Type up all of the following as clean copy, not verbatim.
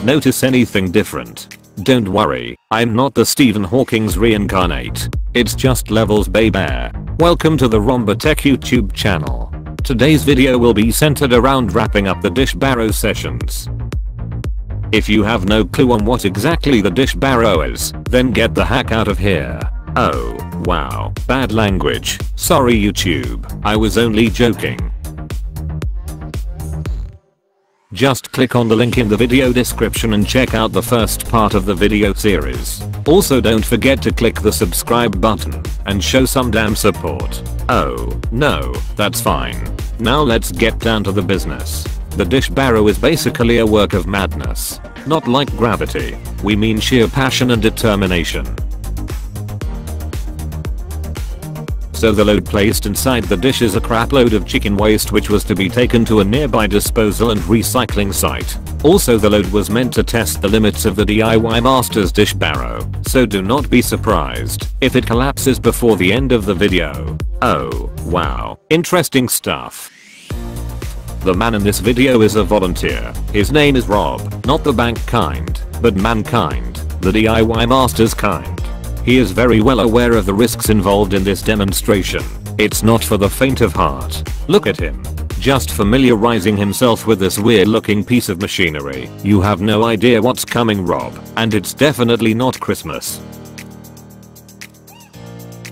Notice anything different? Don't worry, I'm not the Stephen Hawking's reincarnate. It's just levels baby. Welcome to the Rombitek YouTube channel. Today's video will be centered around wrapping up the dish barrow sessions. If you have no clue on what exactly the dish barrow is, then get the heck out of here. Oh, wow, bad language. Sorry YouTube, I was only joking. Just click on the link in the video description and check out the first part of the video series. Also don't forget to click the subscribe button and show some damn support. Oh, no, that's fine. Now let's get down to the business. The dish barrow is basically a work of madness. Not like gravity. We mean sheer passion and determination. So the load placed inside the dish is a crap load of chicken waste which was to be taken to a nearby disposal and recycling site. Also the load was meant to test the limits of the DIY master's dish barrow, so do not be surprised if it collapses before the end of the video. Oh, wow, interesting stuff. The man in this video is a volunteer. His name is Rob, not the bank kind, but mankind, the DIY master's kind. He is very well aware of the risks involved in this demonstration. It's not for the faint of heart. Look at him. Just familiarizing himself with this weird looking piece of machinery. You have no idea what's coming, Rob, and it's definitely not Christmas.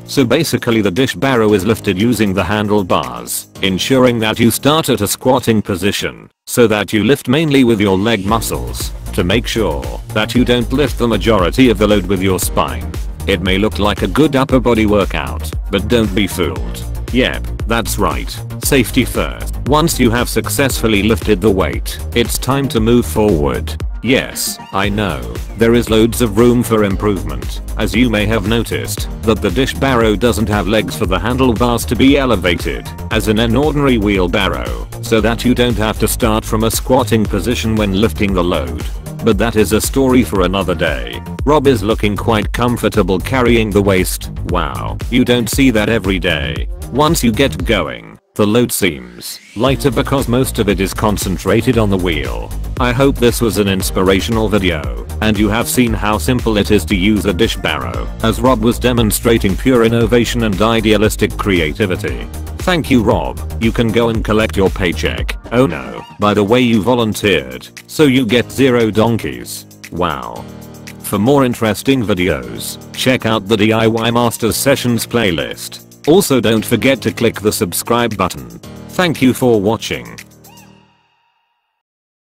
So basically the dish barrow is lifted using the handlebars, ensuring that you start at a squatting position, so that you lift mainly with your leg muscles, to make sure that you don't lift the majority of the load with your spine. It may look like a good upper body workout, but don't be fooled. Yep, that's right, safety first. Once you have successfully lifted the weight, it's time to move forward. Yes, I know, there is loads of room for improvement, as you may have noticed that the dish barrow doesn't have legs for the handlebars to be elevated, as in an ordinary wheelbarrow, so that you don't have to start from a squatting position when lifting the load. But that is a story for another day. Rob is looking quite comfortable carrying the waste. Wow, you don't see that every day. Once you get going, the load seems lighter because most of it is concentrated on the wheel. I hope this was an inspirational video, and you have seen how simple it is to use a dish barrow, as Rob was demonstrating pure innovation and idealistic creativity. Thank you, Rob. You can go and collect your paycheck. Oh no, by the way, you volunteered, so you get 0 donkeys. Wow. For more interesting videos, check out the DIY Masters Sessions playlist. Also don't forget to click the subscribe button. Thank you for watching.